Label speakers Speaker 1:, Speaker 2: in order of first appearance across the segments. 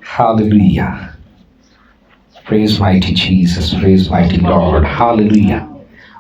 Speaker 1: Hallelujah. Praise mighty Jesus. Praise mighty Lord. Hallelujah.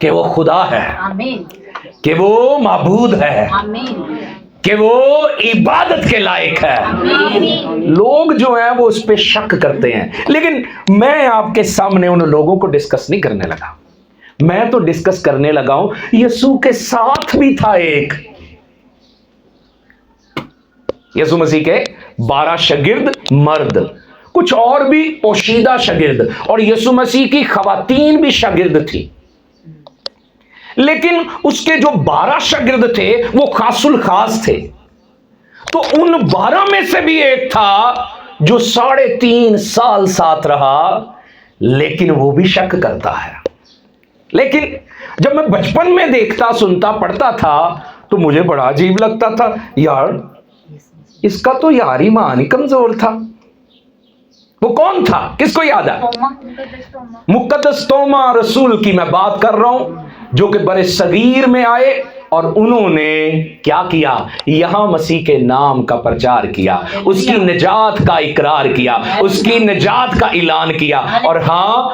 Speaker 1: کہ وہ خدا ہے,
Speaker 2: آمین
Speaker 1: کہ وہ معبود ہے,
Speaker 2: آمین
Speaker 1: کہ وہ عبادت کے لائق ہے.
Speaker 2: آمین
Speaker 1: لوگ جو ہیں وہ اس پہ شک کرتے ہیں, لیکن میں آپ کے سامنے ان لوگوں کو ڈسکس نہیں کرنے لگا. میں تو ڈسکس کرنے لگا ہوں یسوع کے ساتھ بھی تھا ایک, یسوع مسیح کے 12 شاگرد مرد, کچھ اور بھی پوشیدہ شاگرد, اور یسوع مسیح کی خواتین بھی شاگرد تھی. لیکن اس کے جو 12 شاگرد تھے وہ خاص الخاص تھے. تو ان 12 میں سے بھی ایک تھا جو 3.5 سال ساتھ رہا, لیکن وہ بھی شک کرتا ہے. لیکن جب میں بچپن میں دیکھتا, سنتا, پڑھتا تھا تو مجھے بڑا عجیب لگتا تھا, یار اس کا تو یار ایمان ہی کمزور تھا. وہ کون تھا؟ کس کو یاد ہے؟ مقدس توما رسول کی میں بات کر رہا ہوں, جو کہ برِ صغیر میں آئے اور انہوں نے کیا کیا؟ یہاں مسیح کے نام کا پرچار کیا, اس کی نجات کا اقرار کیا, اس کی نجات کا اعلان کیا. اور ہاں,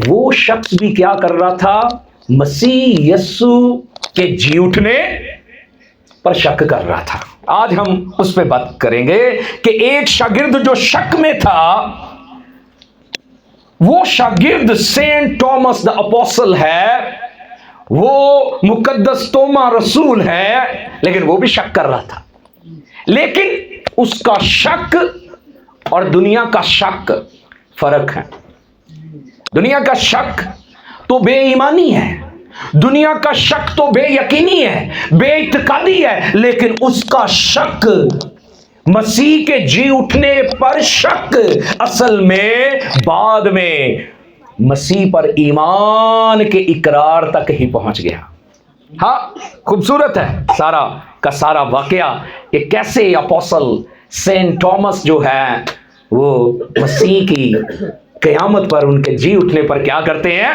Speaker 1: وہ شخص بھی کیا کر رہا تھا؟ مسیح یسوع کے جی اٹھنے پر شک کر رہا تھا. آج ہم اس پہ بات کریں گے کہ ایک شاگرد جو شک میں تھا, وہ شاگرد سینٹ ٹامس دا اپوسل ہے, وہ مقدس توما رسول ہے, لیکن وہ بھی شک کر رہا تھا. لیکن اس کا شک اور دنیا کا شک فرق ہے. دنیا کا شک تو بے ایمانی ہے, دنیا کا شک تو بے یقینی ہے, بے اعتقادی ہے. لیکن اس کا شک, مسیح کے جی اٹھنے پر شک, اصل میں بعد میں مسیح پر ایمان کے اقرار تک ہی پہنچ گیا. ہاں, خوبصورت ہے سارا کا سارا واقعہ کہ کیسے اپوسل سینٹ ٹامس جو ہے وہ مسیح کی قیامت پر, ان کے جی اٹھنے پر کیا کرتے ہیں؟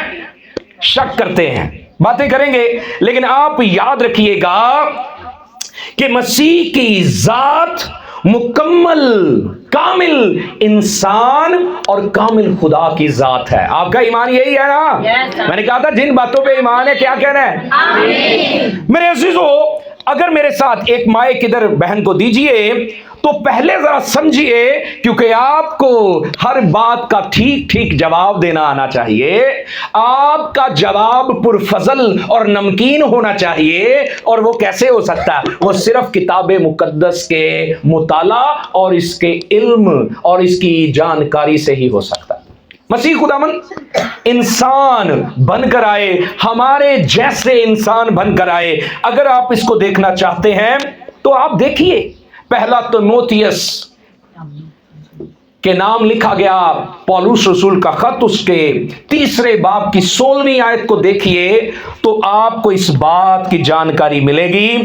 Speaker 1: شک کرتے ہیں. باتیں کریں گے, لیکن آپ یاد رکھیے گا کہ مسیح کی ذات مکمل کامل انسان اور کامل خدا کی ذات ہے. آپ کا ایمان یہی ہے نا؟ میں نے کہا تھا جن باتوں پہ ایمان ہے, کیا کہنا ہے؟
Speaker 2: آمین.
Speaker 1: میرے عزیزو, اگر میرے ساتھ ایک مائک ادھر بہن کو دیجئے تو پہلے ذرا سمجھیے, کیونکہ آپ کو ہر بات کا ٹھیک ٹھیک جواب دینا آنا چاہیے. آپ کا جواب پرفضل اور نمکین ہونا چاہیے. اور وہ کیسے ہو سکتا ہے؟ وہ صرف کتاب مقدس کے مطالعہ اور اس کے علم اور اس کی جانکاری سے ہی ہو سکتا ہے. مسیح خداوند انسان بن کر آئے, ہمارے جیسے انسان بن کر آئے. اگر آپ اس کو دیکھنا چاہتے ہیں تو آپ دیکھیے, پہلا تیموتھیوس کے نام لکھا گیا پولس رسول کا خط, اس کے 3 باب کی 16ویں آیت کو دیکھیے تو آپ کو اس بات کی جانکاری ملے گی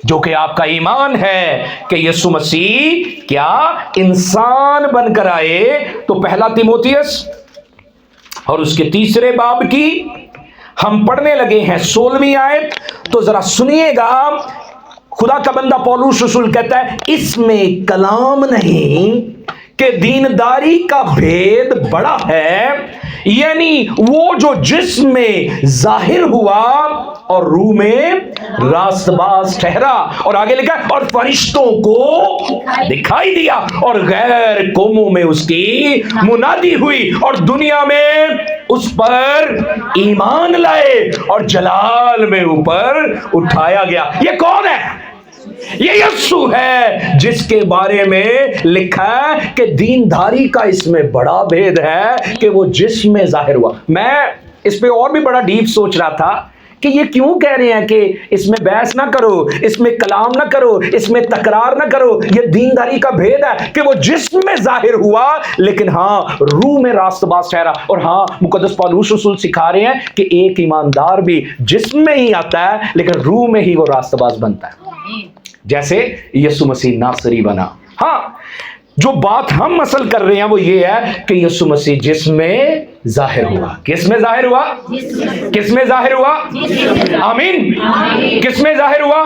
Speaker 1: جو کہ آپ کا ایمان ہے کہ یسوع مسیح کیا انسان بن کر آئے. تو پہلا تیموتھیوس اور اس کے 3 باب کی ہم پڑھنے لگے ہیں 16ویں آیت. تو ذرا سنیے گا, خدا کا بندہ پولس رسول کہتا ہے, اس میں کلام نہیں کہ دینداری کا بھید بڑا ہے, یعنی وہ جو جسم میں ظاہر ہوا اور روح میں راست باز ٹھہرا. اور آگے لکھا اور فرشتوں کو دکھائی دیا اور غیر قوموں میں اس کی منادی ہوئی اور دنیا میں اس پر ایمان لائے اور جلال میں اوپر اٹھایا گیا. یہ کون ہے؟ یہ یسوع ہے جس کے بارے میں لکھا ہے کہ دینداری کا اس میں بڑا بھید ہے کہ وہ جسم میں ظاہر ہوا. میں اس پہ اور بھی بڑا ڈیپ سوچ رہا تھا کہ یہ کیوں کہہ رہے ہیں کہ اس میں بحث نہ کرو, اس میں کلام نہ کرو, اس میں تکرار نہ کرو. یہ دینداری کا بھید ہے کہ وہ جسم میں ظاہر ہوا لیکن ہاں روح میں راست باز ٹھہرا. اور ہاں, مقدس پولس رسول سکھا رہے ہیں کہ ایک ایماندار بھی جسم میں ہی آتا ہے لیکن روح میں ہی وہ راست باز بنتا ہے, جیسے یسوع مسیح ناصری بنا. ہاں, جو بات ہم اصل کر رہے ہیں وہ یہ ہے کہ یسوع مسیح جسم میں ظاہر ہوا. کس میں ظاہر ہوا؟ کس میں ظاہر ہوا؟ آمین. کس میں ظاہر ہوا؟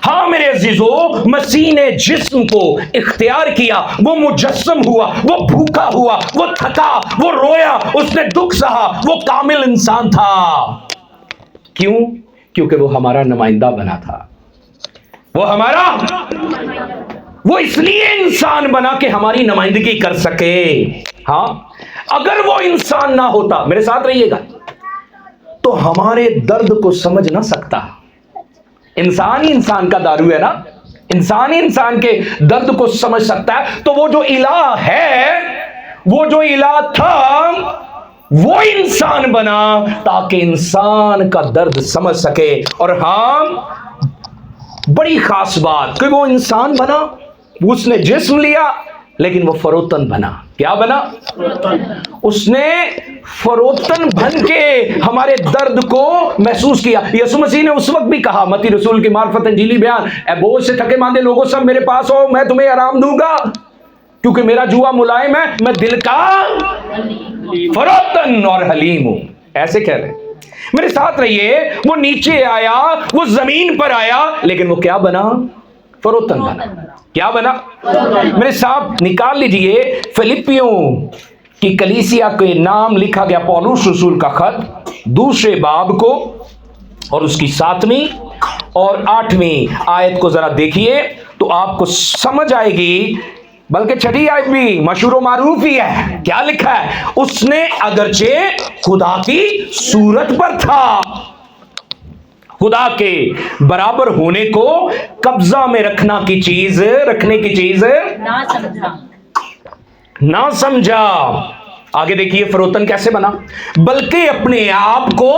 Speaker 1: ہاں میرے عزیزو، مسیح نے جسم کو اختیار کیا، وہ مجسم ہوا، وہ بھوکا ہوا، وہ تھکا، وہ رویا، اس نے دکھ سہا، وہ کامل انسان تھا. کیوں؟ کیونکہ وہ ہمارا نمائندہ بنا تھا. وہ اس لیے انسان بنا کہ ہماری نمائندگی کر سکے. ہاں اگر وہ انسان نہ ہوتا، میرے ساتھ رہیے گا، تو ہمارے درد کو سمجھ نہ سکتا. انسان ہی انسان کا دارو ہے نا، انسان ہی انسان کے درد کو سمجھ سکتا ہے. تو وہ جو الہ ہے، وہ جو الہ تھا، وہ انسان بنا تاکہ انسان کا درد سمجھ سکے. اور ہاں بڑی خاص بات کہ وہ انسان بنا، اس نے جسم لیا، لیکن وہ فروتن بنا. کیا بنا؟ اس نے فروتن بن کے ہمارے درد کو محسوس کیا. یسوع مسیح نے اس وقت بھی کہا، متی رسول کی معرفت انجیلی بیان، اے بوجھ سے تھکے ماندے لوگوں سب میرے پاس ہو، میں تمہیں آرام دوں گا، کیونکہ میرا جوا ملائم ہے، میں دل کا فروتن اور حلیم ہوں. ایسے کہہ رہے ہیں. میرے ساتھ رہیے. وہ نیچے آیا، وہ زمین پر آیا، لیکن وہ کیا بنا؟ فروتن بنا. کیا بنا؟ میرے ساتھ نکال لیجئے فلپیوں کی کلیسیا کے نام لکھا گیا پولس رسول کا خط، 2 باب کو اور اس کی 7ویں اور 8ویں آیت کو ذرا دیکھیے تو آپ کو سمجھ آئے گی. بلکہ 6 آیت بھی مشہور و معروف ہی ہے. کیا لکھا ہے؟ اس نے اگرچہ خدا کی صورت پر تھا، خدا کے برابر ہونے کو قبضہ میں رکھنے کی چیز نہ سمجھا. آگے دیکھیے فروتن کیسے بنا. بلکہ اپنے آپ کو،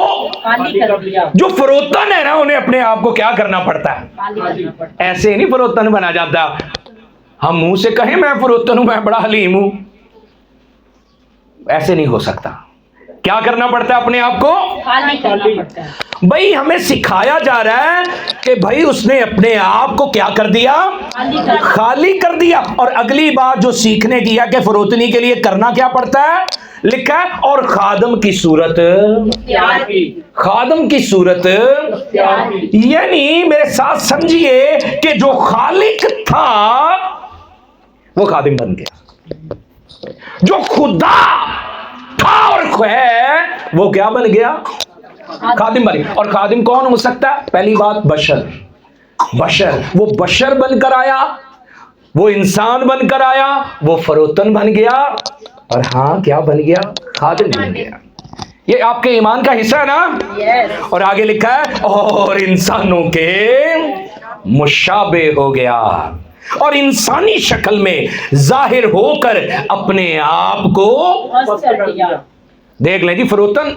Speaker 1: جو فروتن ہے نا، انہیں اپنے آپ کو کیا کرنا پڑتا ہے؟ ایسے نہیں فروتن بنا جاتا. ہم منہ سے کہیں میں فروتن ہوں، میں بڑا حلیم ہوں، ایسے نہیں ہو سکتا. کیا کرنا پڑتا ہے؟ اپنے آپ کو خالی کرنا پڑتا ہے. بھائی ہمیں سکھایا جا رہا ہے کہ بھائی اس نے اپنے آپ کو کیا کر دیا؟ خالی کر دیا. اور اگلی بات جو سیکھنے کی ہے کہ فروتنی کے لیے کرنا کیا پڑتا ہے، لکھا ہے اور خادم کی صورت، خادم کی صورت، یعنی میرے ساتھ سمجھیے کہ جو خالق تھا وہ خادم بن گیا، جو خدا تھا اور ہے وہ کیا بن گیا؟ خادم بن گیا. اور خادم کون ہو سکتا ہے؟ پہلی بات بشر. وہ بشر بن کر آیا، وہ انسان بن کر آیا، وہ فروتن بن گیا، اور ہاں کیا بن گیا؟ خادم بن گیا. یہ آپ کے ایمان کا حصہ ہے نا. اور آگے لکھا ہے اور انسانوں کے مشابہ ہو گیا، اور انسانی شکل میں ظاہر ہو کر اپنے آپ کو دیکھ لیں. جی فروتن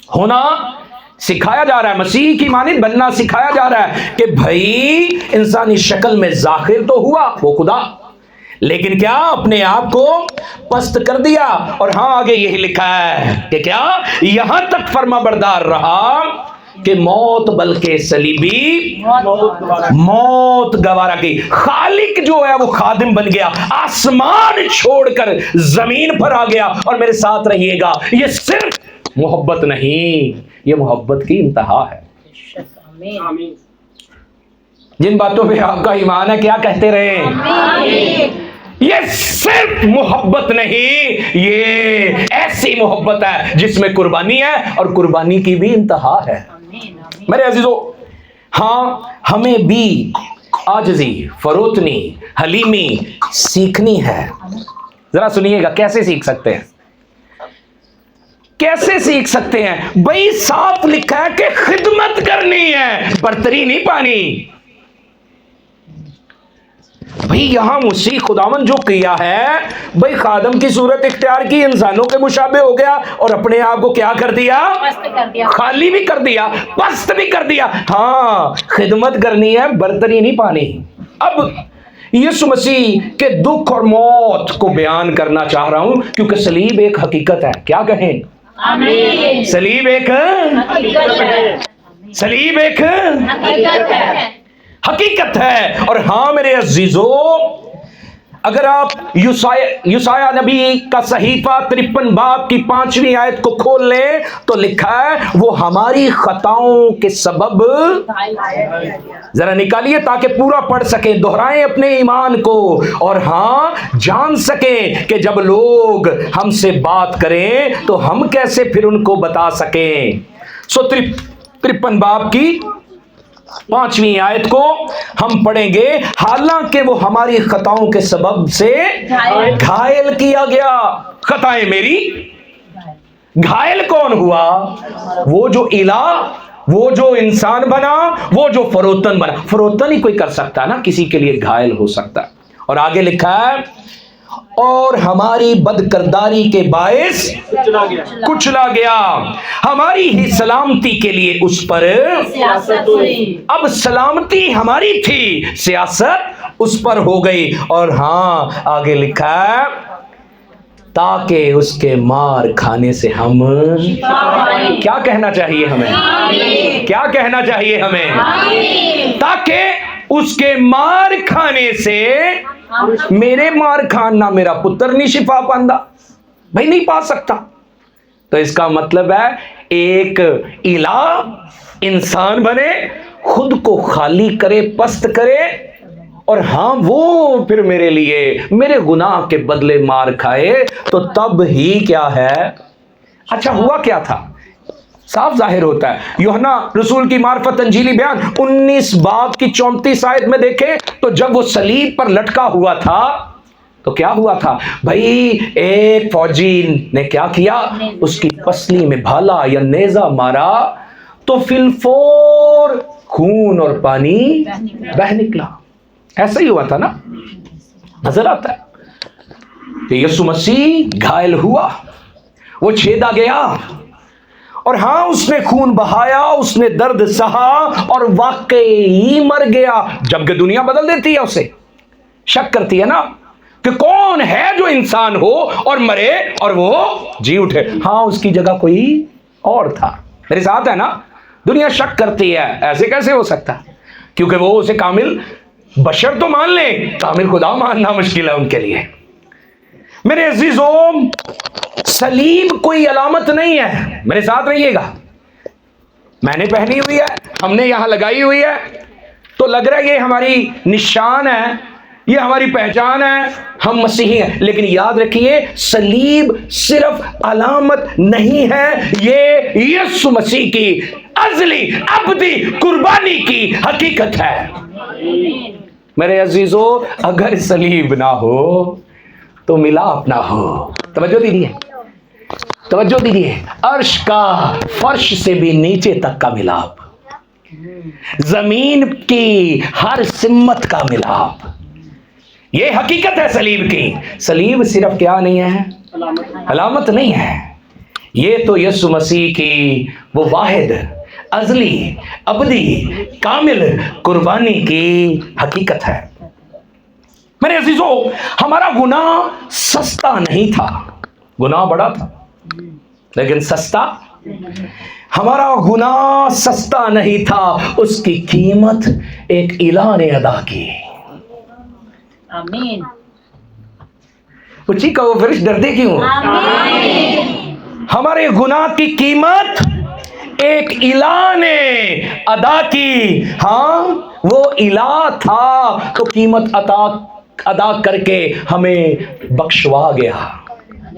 Speaker 1: ہونا سکھایا جا رہا ہے، مسیح کی مانند بننا سکھایا جا رہا ہے کہ بھائی انسانی شکل میں ظاہر تو ہوا وہ خدا، لیکن کیا اپنے آپ کو پست کر دیا. اور ہاں آگے یہی لکھا ہے کہ کیا یہاں تک فرما بردار رہا کہ موت بلکہ صلیبی موت گوارا کی. خالق جو ہے وہ خادم بن گیا، آسمان چھوڑ کر زمین پر آ گیا. اور میرے ساتھ رہیے گا، یہ صرف محبت نہیں، یہ محبت کی انتہا ہے. جن باتوں پہ آپ کا ایمان ہے کیا کہتے رہے؟ یہ صرف محبت نہیں، یہ ایسی محبت ہے جس میں قربانی ہے، اور قربانی کی بھی انتہا ہے. میرے عزیزو، ہاں ہمیں بھی عاجزی، فروتنی، حلیمی سیکھنی ہے. ذرا سنیے گا کیسے سیکھ سکتے ہیں. کیسے سیکھ سکتے ہیں؟ بھائی صاف لکھا ہے کہ خدمت کرنی ہے، برتری نہیں پانی. بھائی یہاں مسیح خداوند جو کیا ہے، بھائی خادم کی صورت اختیار کی، انسانوں کے مشابہ ہو گیا، اور اپنے آپ کو کیا کر دیا؟ خالی بھی کر دیا، پست بھی کر دیا. ہاں خدمت کرنی ہے، برتری نہیں پانی. اب یسوع مسیح کے دکھ اور موت کو بیان کرنا چاہ رہا ہوں، کیونکہ صلیب ایک حقیقت ہے. کیا کہیں؟ آمین. صلیب ایک حقیقت ہے. اور ہاں میرے عزیزو، اگر آپ یوسایا نبی کا صحیفہ 53 باب کی 5ویں آیت کو کھول لیں تو لکھا ہے وہ ہماری خطاؤں کے سبب، ذرا نکالیے تاکہ پورا پڑھ سکیں، دہرائیں اپنے ایمان کو، اور ہاں جان سکیں کہ جب لوگ ہم سے بات کریں تو ہم کیسے پھر ان کو بتا سکیں۔ 53 باب کی 5ویں آیت کو ہم پڑھیں گے، حالانکہ وہ ہماری خطاؤں کے سبب سے گھائل کیا گیا۔ خطائیں میری، گھائل کون ہوا؟ وہ جو الہ، وہ جو انسان بنا، وہ جو فروتن بنا۔ فروتن ہی کوئی کر سکتا ہے نا، کسی کے لیے گھائل ہو سکتا ہے۔ اور آگے لکھا ہے اور ہماری بدکرداری کے باعث کچلا گیا، ہماری ہی سلامتی کے لیے اس پر
Speaker 2: سیاست ہوئی۔
Speaker 1: اب سلامتی ہماری تھی، سیاست اس پر ہو گئی۔ اور ہاں آگے لکھا ہے تاکہ اس کے مار کھانے سے ہم، کیا کہنا چاہیے ہمیں؟ کیا کہنا چاہیے ہمیں؟ تاکہ اس کے مار کھانے سے، میرے مار کھانا میرا پتر نہیں شفا پاندہ، بھائی نہیں پا سکتا۔ تو اس کا مطلب ہے ایک الہ انسان بنے، خود کو خالی کرے، پست کرے، اور ہاں وہ پھر میرے لیے میرے گناہ کے بدلے مار کھائے، تو تب ہی کیا ہے؟ اچھا ہوا کیا تھا؟ صاف ظاہر ہوتا ہے۔ یوحنا رسول کی معرفت انجیلی بیان 19 باب کی 34 آیت میں دیکھیں تو جب وہ صلیب پر لٹکا ہوا تھا تو کیا ہوا تھا بھائی؟ ایک فوجی نے کیا کیا؟ اس کی پسلی میں بھالا یا نیزہ مارا تو فی الفور خون اور پانی بہہ نکلا۔ ایسا ہی ہوا تھا نا، نظر آتا ہے کہ یسوع مسیح گھائل ہوا، وہ چھیدا گیا، اور ہاں اس نے خون بہایا، اس نے درد سہا، اور واقعی مر گیا۔ جبکہ دنیا بدل دیتی ہے، اسے شک کرتی ہے نا کہ کون ہے جو انسان ہو اور مرے اور وہ جی اٹھے۔ ہاں اس کی جگہ کوئی اور تھا۔ میرے ساتھ ہے نا؟ دنیا شک کرتی ہے، ایسے کیسے ہو سکتا؟ کیونکہ وہ اسے کامل بشر تو مان لیں، کامل خدا ماننا مشکل ہے ان کے لیے۔ میرے عزیزوں، صلیب کوئی علامت نہیں ہے، میرے ساتھ رہیے گا۔ میں نے پہنی ہوئی ہے، ہم نے یہاں لگائی ہوئی ہے، تو لگ رہا ہے یہ ہماری نشان ہے، یہ ہماری پہچان ہے، ہم مسیحی ہیں۔ لیکن یاد رکھیے صلیب صرف علامت نہیں ہے، یہ یسوع مسیح کی ازلی ابدی قربانی کی حقیقت ہے۔ میرے عزیزوں، اگر صلیب نہ ہو تو ملاپ نہ ہو۔ توجہ دیجیے، توجہ دیجیے، عرش کا فرش سے بھی نیچے تک کا ملاپ، زمین کی ہر سمت کا ملاپ، یہ حقیقت ہے صلیب کی۔ صلیب صرف کیا نہیں ہے؟ علامت نہیں ہے، یہ تو یسوع مسیح کی وہ واحد ازلی ابدی کامل قربانی کی حقیقت ہے۔ میرے عزیزوں، ہمارا گناہ سستا نہیں تھا، گناہ بڑا تھا لیکن سستا، ہمارا گناہ سستا نہیں تھا، اس کی قیمت ایک الہ نے ادا کی۔
Speaker 2: آمین۔
Speaker 1: اچھی کہو فرش، ڈرتے کیوں؟ ہمارے گناہ کی قیمت ایک الہ نے ادا کی۔ ہاں وہ الہ تھا تو قیمت ادا کر کے ہمیں بخشوا گیا۔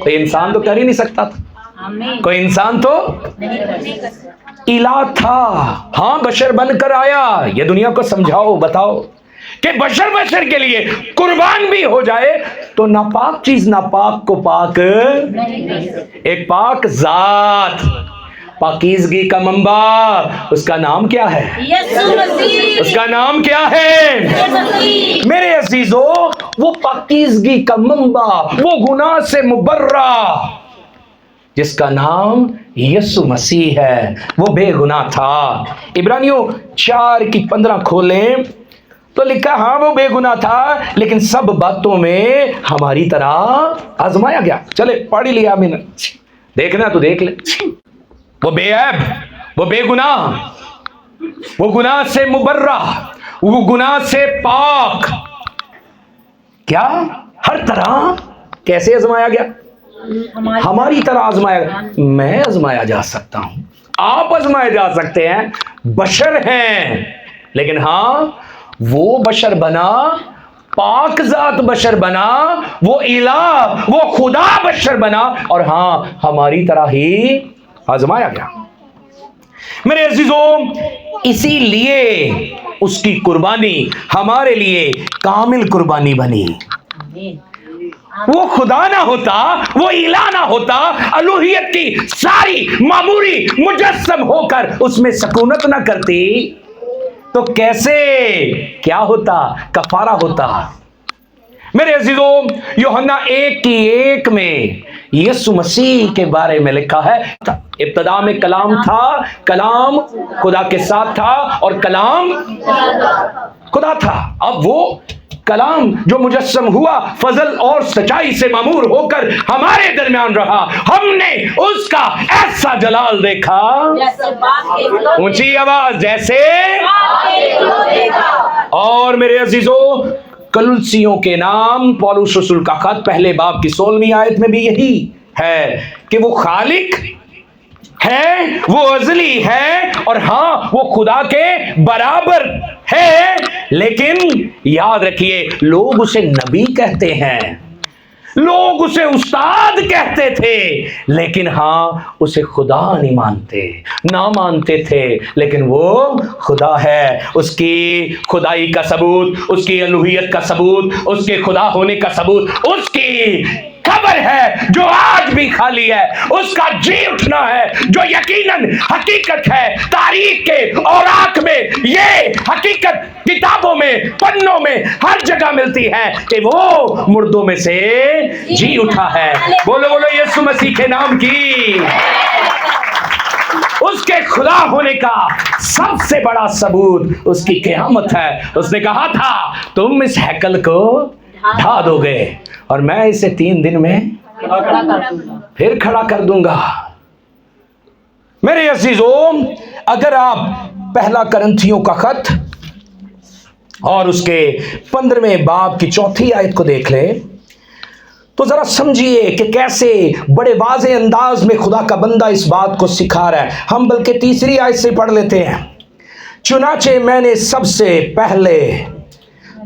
Speaker 1: کوئی انسان تو کر ہی نہیں سکتا تھا، کوئی انسان تو الہ تھا، ہاں بشر بن کر آیا۔ یہ دنیا کو سمجھاؤ، بتاؤ کہ بشر کے لیے قربان بھی ہو جائے تو ناپاک چیز ناپاک کو پاک، ایک پاک ذات، پاکیزگی کا منبع، اس کا نام کیا ہے؟
Speaker 2: یسوع مسیح۔
Speaker 1: اس کا نام کیا ہے؟ میرے عزیزوں، وہ پاکیزگی کا منبع، وہ گناہ سے مبرہ جس کا نام یسوع مسیح ہے، وہ بے گناہ تھا۔ عبرانیوں 4:15 کھولیں تو لکھا ہاں وہ بے گناہ تھا لیکن سب باتوں میں ہماری طرح آزمایا گیا۔ چلے پڑھ ہی لیا میں نے، دیکھنا تو دیکھ لے۔ وہ بے عیب، وہ بے گناہ، وہ گناہ سے مبرہ، وہ گناہ سے پاک، کیا ہر طرح کیسے آزمایا گیا؟ ہماری طرح آزمایا گیا. میں آزمایا جا سکتا ہوں، آپ آزمائے جا سکتے ہیں، بشر ہیں، لیکن ہاں وہ بشر بنا، پاک ذات بشر بنا، وہ الہ، وہ خدا بشر بنا، اور ہاں ہماری طرح ہی آزمایا گیا. میرے عزیزوں، اسی لیے اس کی قربانی ہمارے لیے کامل قربانی بنی. وہ خدا نہ ہوتا، وہ الہ نہ ہوتا، الوہیت کی ساری معموری مجسم ہو کر اس میں سکونت نہ کرتی، تو کیسے کیا ہوتا؟ کفارہ ہوتا. میرے عزیزوں، یوحنا 1:1 میں یسوع مسیح کے بارے میں لکھا ہے، ابتدا میں کلام تھا، کلام خدا کے ساتھ تھا، اور کلام خدا تھا. اب وہ کلام جو مجسم ہوا، فضل اور سچائی سے معمور ہو کر ہمارے درمیان رہا. ہم نے اس کا ایسا جلال دیکھا، اونچی آواز، جیسے. اور میرے عزیزوں، کلوسیوں کے نام پولس رسول کا خط پہلے باب کی 16ویں آیت میں بھی یہی ہے کہ وہ خالق ہے، وہ ازلی ہے، اور ہاں وہ خدا کے برابر ہے. لیکن یاد رکھیے، لوگ اسے نبی کہتے ہیں، لوگ اسے استاد کہتے تھے، لیکن ہاں اسے خدا نہیں مانتے، نہ مانتے تھے. لیکن وہ خدا ہے. اس کی خدائی کا ثبوت، اس کی الوہیت کا ثبوت، اس کے خدا ہونے کا ثبوت، اس کی خبر ہے جو آج بھی خالی ہے، اس کا جی اٹھنا ہے جو یقیناً حقیقت ہے. تاریخ کے اوراق میں یہ حقیقت کتابوں میں، پنوں میں ہر جگہ ملتی ہے کہ وہ مردوں میں سے جی اٹھا ہے. بولو بولو یسوع مسیح کے نام کی. اس کے خدا ہونے کا سب سے بڑا ثبوت اس کی قیامت ہے. اس نے کہا تھا تم اس ہیکل کو ڈھا دو گے اور میں اسے 3 دن میں پھر کھڑا کر دوں گا. میرے عزیزوں، اگر آپ پہلا کرنتھیوں کا خط اور اس کے 15ویں باب کی 4تھی آیت کو دیکھ لیں تو ذرا سمجھیے کہ کیسے بڑے واضح انداز میں خدا کا بندہ اس بات کو سکھا رہا ہے. ہم بلکہ 3 آیت سے پڑھ لیتے ہیں. چنانچہ میں نے سب سے پہلے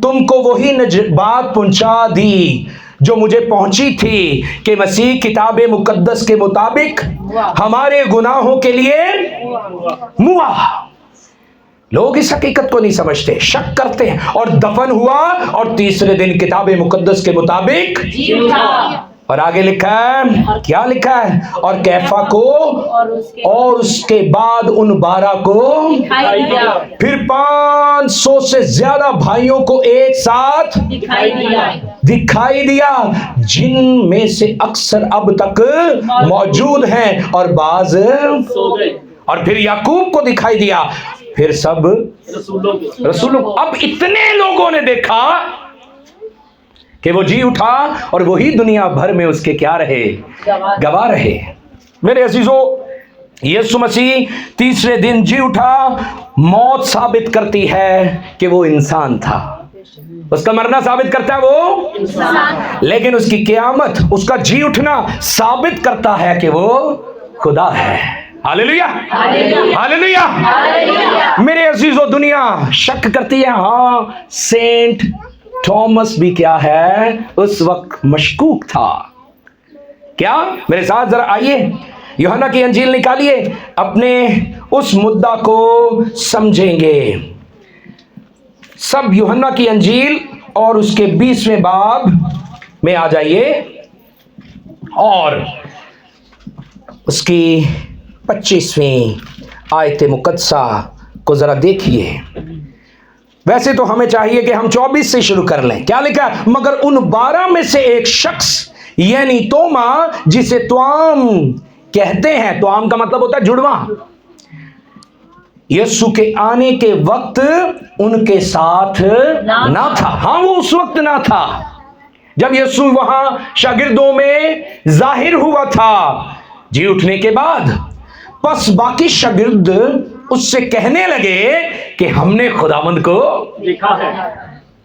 Speaker 1: تم کو وہی بات پہنچا دی جو مجھے پہنچی تھی کہ مسیح کتاب مقدس کے مطابق ہمارے گناہوں کے لیے موا. لوگ اس حقیقت کو نہیں سمجھتے، شک کرتے ہیں، اور دفن ہوا اور 3 دن کتاب مقدس کے مطابق. اور آگے لکھا ہے، کیا لکھا ہے؟ اور کیفا کو اور اس کے بعد ان 12 کو، پھر 500 سے زیادہ بھائیوں کو ایک ساتھ دکھائی دیا، جن میں سے اکثر اب تک موجود ہیں اور بعض سو گئے. اور پھر یعقوب کو دکھائی دیا، پھر سب رسولوں. اب اتنے لوگوں نے دیکھا کہ وہ جی اٹھا، اور وہی دنیا بھر میں اس کے کیا رہے؟ گواہ رہے. میرے عزیزوں، یسوع مسیح 3 دن جی اٹھا. موت ثابت کرتی ہے کہ وہ انسان تھا، اس کا مرنا ثابت کرتا ہے وہ انسان، لیکن اس کی قیامت، اس کا جی اٹھنا ثابت کرتا ہے کہ وہ خدا ہے. ہاللیلویا ہاللیلویا. میرے عزیزوں، دنیا شک کرتی ہے. ہاں، سینٹ تھامس بھی کیا ہے؟ اس وقت مشکوک تھا. کیا؟ میرے ساتھ ذرا آئیے، یوحنا کی انجیل نکالیے، اپنے اس مدعا کو سمجھیں گے. سب یوحنا کی انجیل اور اس کے 20ویں باب میں آ جائیے اور اس کی 25ویں آیت مقدسہ کو ذرا دیکھیے. ویسے تو ہمیں چاہیے کہ ہم 24 سے شروع کر لیں. کیا لکھا ہے؟ مگر ان 12 میں سے ایک شخص یعنی توما، جسے توام کہتے ہیں، توام کا مطلب ہوتا ہے جڑواں، یسوع کے آنے کے وقت ان کے ساتھ نہ تھا. ہاں، وہ اس وقت نہ تھا جب یسوع وہاں شاگردوں میں ظاہر ہوا تھا جی اٹھنے کے بعد. پس باقی شاگرد اس سے کہنے لگے کہ ہم نے خداوند کو دیکھا ہے.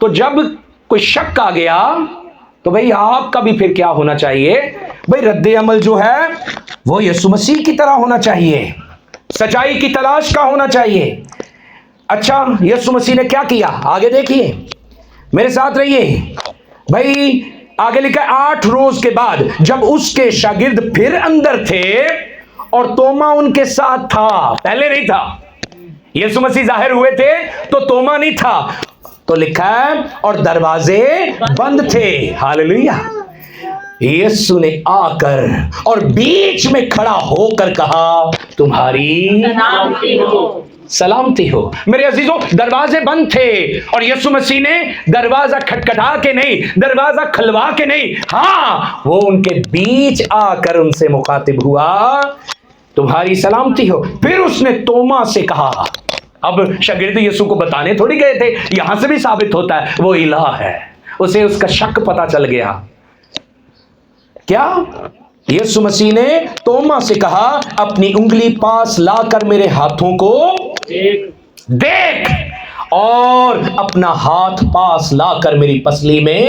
Speaker 1: تو جب کوئی شک آ گیا تو بھئی آپ کا بھی پھر کیا ہونا چاہیے؟ بھئی رد عمل جو ہے وہ یسوع مسیح کی طرح ہونا چاہیے، سچائی کی تلاش کا ہونا چاہیے۔ اچھا یسوع مسیح نے کیا کیا؟ آگے دیکھیے، میرے ساتھ رہیے بھئی۔ آگے لکھا ہے 8 روز کے بعد جب اس کے شاگرد پھر اندر تھے اور توما ان کے ساتھ تھا، پہلے نہیں تھا، یسوع مسیح ظاہر ہوئے تھے تو توما نہیں تھا، تو لکھا ہے اور دروازے بند تھے۔ ہاللیلویہ۔ یسوع نے آ کر اور بیچ میں کھڑا ہو کر کہا تمہاری
Speaker 2: سلامتی ہو۔
Speaker 1: سلامتی ہو۔ میرے عزیزوں دروازے بند تھے اور یسوع مسیح نے دروازہ کھٹکھٹا کے نہیں، دروازہ کھلوا کے نہیں، ہاں وہ ان کے بیچ آ کر ان سے مخاطب ہوا تمہاری سلامتی ہو۔ پھر اس نے توما سے کہا، اب شاگرد یسوع کو بتانے تھوڑی گئے تھے، یہاں سے بھی ثابت ہوتا ہے وہ الہ ہے، اسے اس کا شک پتا چل گیا۔ کیا؟ یسوع مسیح نے توما سے کہا اپنی انگلی پاس لا کر میرے ہاتھوں کو دیکھ اور اپنا ہاتھ پاس لا کر میری پسلی میں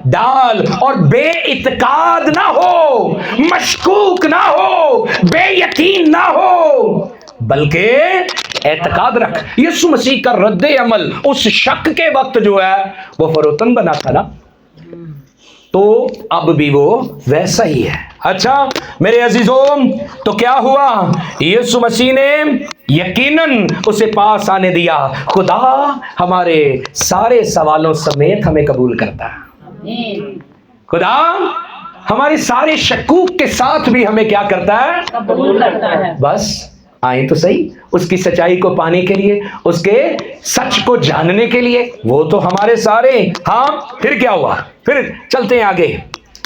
Speaker 1: ڈال، اور بے اعتقاد نہ ہو، مشکوک نہ ہو، بے یقین نہ ہو، بلکہ اعتقاد رکھ۔ یسوع مسیح کا رد عمل اس شک کے وقت جو ہے وہ فروتن بنا تھا نا، تو اب بھی وہ ویسا ہی ہے۔ اچھا میرے عزیزوں، تو کیا ہوا؟ یسوع مسیح نے یقیناً اسے پاس آنے دیا۔ خدا ہمارے سارے سوالوں سمیت ہمیں قبول کرتا ہے۔ خدا ہماری سارے شکوک کے ساتھ بھی ہمیں کیا کرتا ہے؟
Speaker 2: قبول کرتا ہے۔
Speaker 1: بس آئیں تو صحیح، اس کی سچائی کو پانے کے لیے، اس کے سچ کو جاننے کے لیے، وہ تو ہمارے سارے۔ ہاں پھر کیا ہوا؟ پھر چلتے ہیں آگے،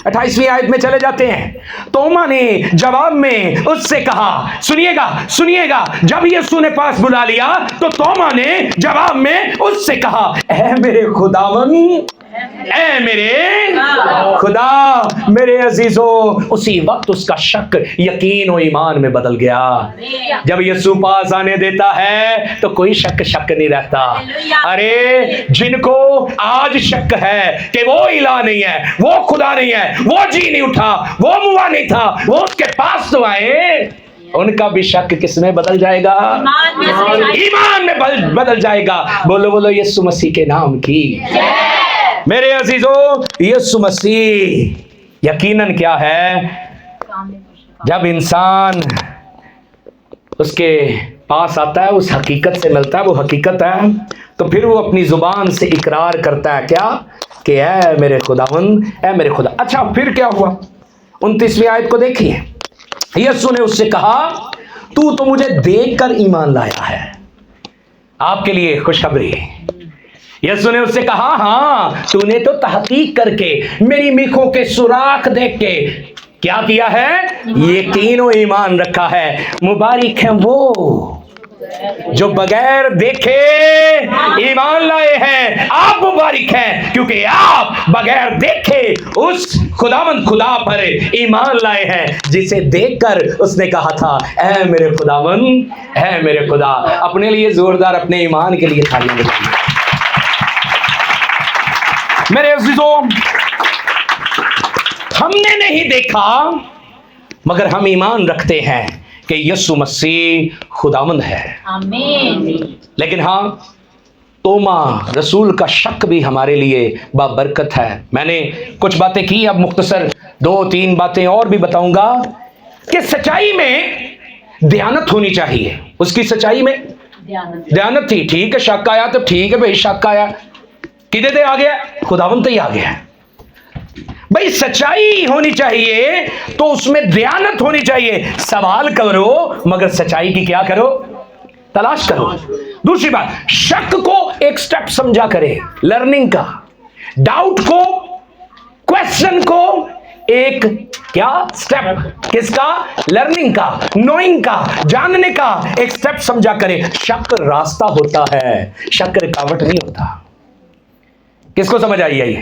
Speaker 1: 28ویں آیت میں چلے جاتے ہیں۔ توما نے جواب میں اس سے کہا، سنیے گا سنیے گا، جب یسوع نے پاس بلا لیا تو توما نے جواب میں اس سے کہا، اے میرے خداوند، اے میرے خدا۔ میرے عزیزوں اسی وقت اس کا شک یقین و ایمان میں بدل گیا۔ جب یسوع پاس آنے دیتا ہے تو کوئی شک نہیں رہتا۔ ارے جن کو آج شک ہے کہ وہ الہ نہیں ہے، وہ خدا نہیں ہے، وہ جی نہیں اٹھا، وہ موا نہیں تھا، وہ اس کے پاس تو آئے، ان کا بھی شک کس میں بدل جائے گا؟ ایمان میں بدل جائے گا۔ بولو بولو یسوع مسیح کے نام کی۔ میرے عزیزوں یسوع مسیح یقیناً کیا ہے؟ جب انسان اس کے پاس آتا ہے، اس حقیقت سے ملتا ہے، وہ حقیقت ہے، تو پھر وہ اپنی زبان سے اقرار کرتا ہے کیا؟ کہ اے میرے خداوند، اے میرے خدا۔ اچھا پھر کیا ہوا؟ 29ویں آیت کو دیکھیے۔ یسوع نے اس سے کہا تو مجھے دیکھ کر ایمان لایا ہے۔ آپ کے لیے خوشخبری۔ یسوع نے اس سے کہا ہاں تو نے تو تحقیق کر کے میری میخوں کے سوراخ دیکھ کے کیا کیا ہے؟ یقین و ایمان رکھا ہے۔ مبارک ہیں وہ جو بغیر دیکھے ایمان لائے ہیں۔ آپ مبارک ہیں کیونکہ آپ بغیر دیکھے اس خداوند خدا پر ایمان لائے ہیں جسے دیکھ کر اس نے کہا تھا اے میرے خداوند، اے میرے خدا۔ اپنے لیے زوردار اپنے ایمان کے لیے تالیاں بجائیے۔ میرے عزیزوں ہم نے نہیں دیکھا مگر ہم ایمان رکھتے ہیں کہ یسوع مسیح خداوند ہے۔
Speaker 2: آمین۔
Speaker 1: لیکن ہاں توما رسول کا شک بھی ہمارے لیے بابرکت ہے۔ میں نے کچھ باتیں کی، اب مختصر 2-3 باتیں اور بھی بتاؤں گا کہ سچائی میں دیانت ہونی چاہیے۔ اس کی سچائی میں دیانت تھی، ٹھیک ہے شک آیا تو ٹھیک ہے بھائی، شک آیا کدے دے آ گیا؟ خداوند تے ہی آ گیا۔ بھائی سچائی ہونی چاہیے تو اس میں دیانت ہونی چاہیے۔ سوال کرو مگر سچائی کی کیا کرو؟ تلاش کرو۔ دوسری بات، شک کو ایک سٹیپ سمجھا کرے، لرننگ کا، ڈاؤٹ کو، کویسچن کو ایک کیا سٹیپ، کس کا؟ لرننگ کا، نوئنگ کا، جاننے کا ایک سٹیپ سمجھا کرے۔ شک راستہ ہوتا ہے، شک رکاوٹ نہیں ہوتا۔ کس کو سمجھ آئی ہے یہ؟